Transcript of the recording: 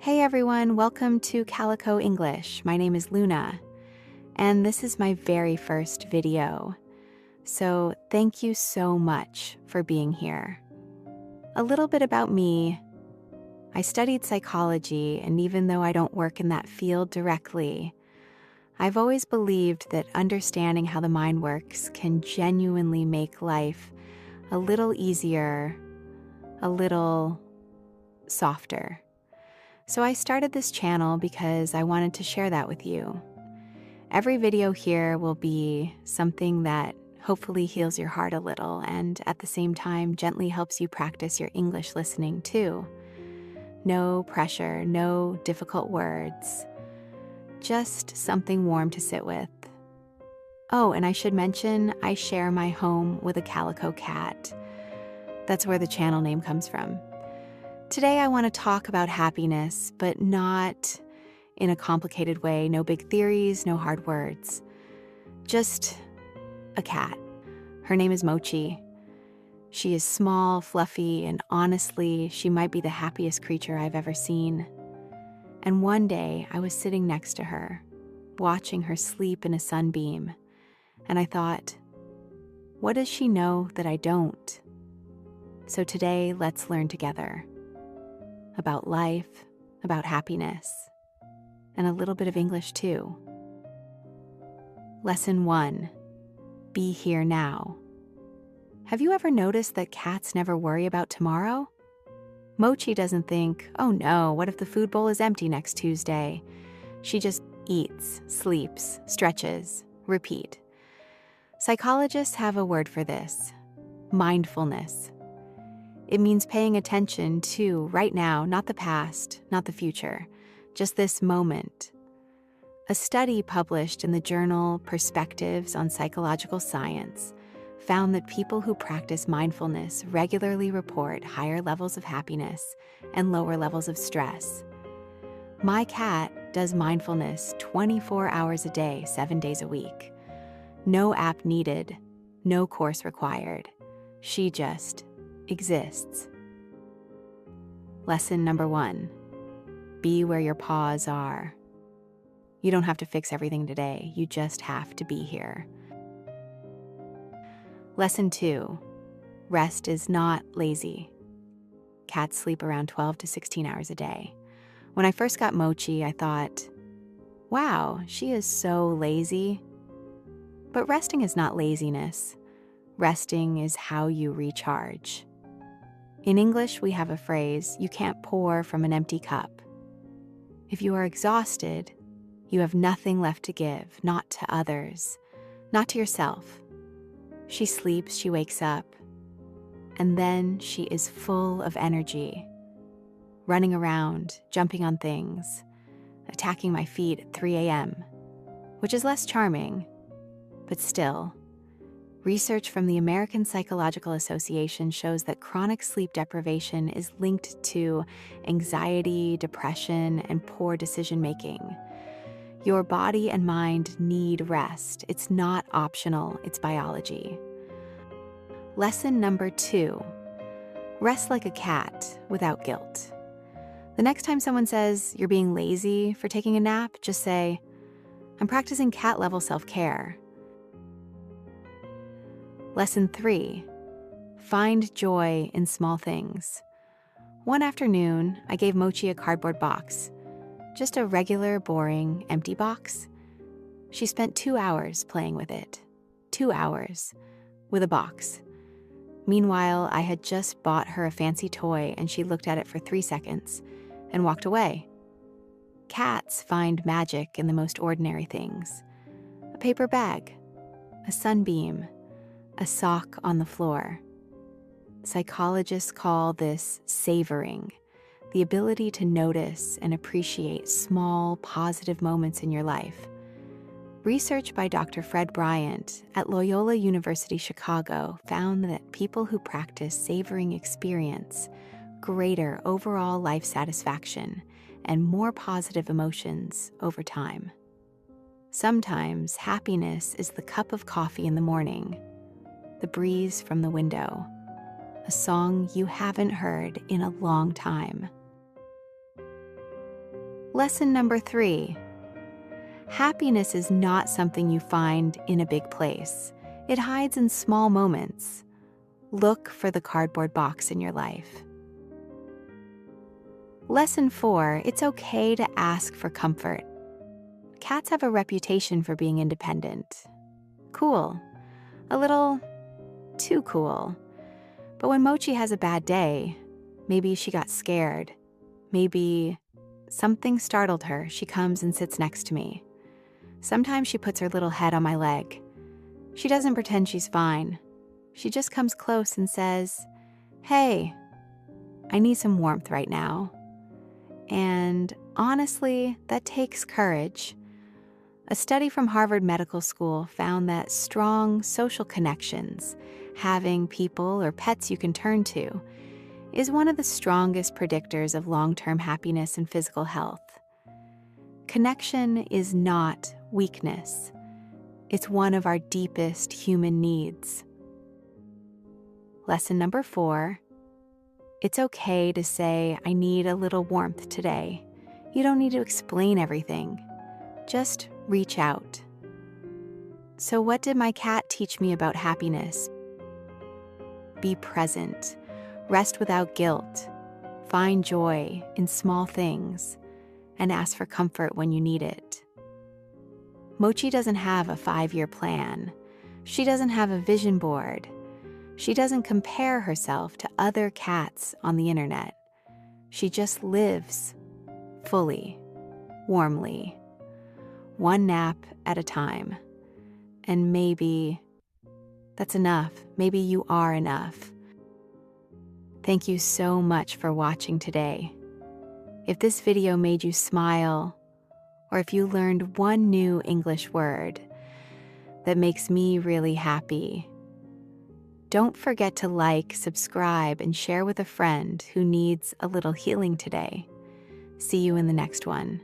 Hey everyone, welcome to Calico English. My name is Luna, and this is my very first video. So thank you so much for being here. A little bit about me. I studied psychology, and even though I don't work in that field directly, I've always believed that understanding how the mind works can genuinely make life a little easier, a little softer. So I started this channel because I wanted to share that with you. Every video here will be something that hopefully heals your heart a little and at the same time gently helps you practice your English listening too. No pressure, no difficult words, just something warm to sit with. Oh, and I should mention I share my home with a Calico cat. That's where the channel name comes from. Today I want to talk about happiness, but not in a complicated way. No big theories, no hard words. Just a cat. Her name is Mochi. She is small, fluffy, and honestly, she might be the happiest creature I've ever seen. And one day I was sitting next to her, watching her sleep in a sunbeam, and I thought, what does she know that I don't? So today, let's learn together. About life, about happiness, and a little bit of English too. Lesson 1. Be here now. Have you ever noticed that cats never worry about tomorrow? Mochi doesn't think, oh no, what if the food bowl is empty next Tuesday? She just eats, sleeps, stretches, repeat. Psychologists have a word for this: mindfulness. It means paying attention to right now, not the past, not the future, just this moment. A study published in the journal Perspectives on Psychological Science found that people who practice mindfulness regularly report higher levels of happiness and lower levels of stress. My cat does mindfulness 24 hours a day, 7 days a week. No app needed, no course required. She just exists. Lesson number 1. Be where your paws are. You don't have to fix everything today. You just have to be here. Lesson 2. Rest is not lazy. Cats sleep around 12 to 16 hours a day. When I first got Mochi, I thought, wow, she is so lazy. But resting is not laziness. Resting is how you recharge. In English, we have a phrase, you can't pour from an empty cup. If you are exhausted, you have nothing left to give, not to others, not to yourself. She sleeps, she wakes up, and then she is full of energy, running around, jumping on things, attacking my feet at 3 a.m., which is less charming, but still. Research from the American Psychological Association shows that chronic sleep deprivation is linked to anxiety, depression, and poor decision-making. Your body and mind need rest. It's not optional, it's biology. Lesson number 2. Rest like a cat without guilt. The next time someone says you're being lazy for taking a nap, just say, I'm practicing cat-level self-care. Lesson 3. Find joy in small things. One afternoon, I gave Mochi a cardboard box. Just a regular, boring, empty box. She spent 2 hours playing with it. 2 hours. With a box. Meanwhile, I had just bought her a fancy toy and she looked at it for 3 seconds and walked away. Cats find magic in the most ordinary things. A paper bag. A sunbeam. A sock on the floor. Psychologists call this savoring, the ability to notice and appreciate small, positive moments in your life. Research by Dr. Fred Bryant at Loyola University Chicago found that people who practice savoring experience greater overall life satisfaction and more positive emotions over time. Sometimes happiness is the cup of coffee in the morning, the breeze from the window, a song you haven't heard in a long time. Lesson number 3. Happiness is not something you find in a big place. It hides in small moments. Look for the cardboard box in your life. Lesson 4. It's okay to ask for comfort. Cats have a reputation for being independent. Cool. A little too cool. But when Mochi has a bad day, maybe she got scared, maybe something startled her, she comes and sits next to me. Sometimes she puts her little head on my leg. She doesn't pretend she's fine. She just comes close and says, "Hey, I need some warmth right now." And honestly, that takes courage. A study from Harvard Medical School found that strong social connections, having people or pets you can turn to, is one of the strongest predictors of long-term happiness and physical health. Connection is not weakness. It's one of our deepest human needs. Lesson number 4. It's okay to say, "I need a little warmth today." You don't need to explain everything. Just reach out. So what did my cat teach me about happiness? Be present. Rest without guilt. Find joy in small things. And ask for comfort when you need it. Mochi doesn't have a 5-year plan. She doesn't have a vision board. She doesn't compare herself to other cats on the internet. She just lives fully, warmly, one nap at a time. And maybe that's enough. Maybe you are enough. Thank you so much for watching today. If this video made you smile, or if you learned one new English word, that makes me really happy. Don't forget to like, subscribe, and share with a friend who needs a little healing today. See you in the next one.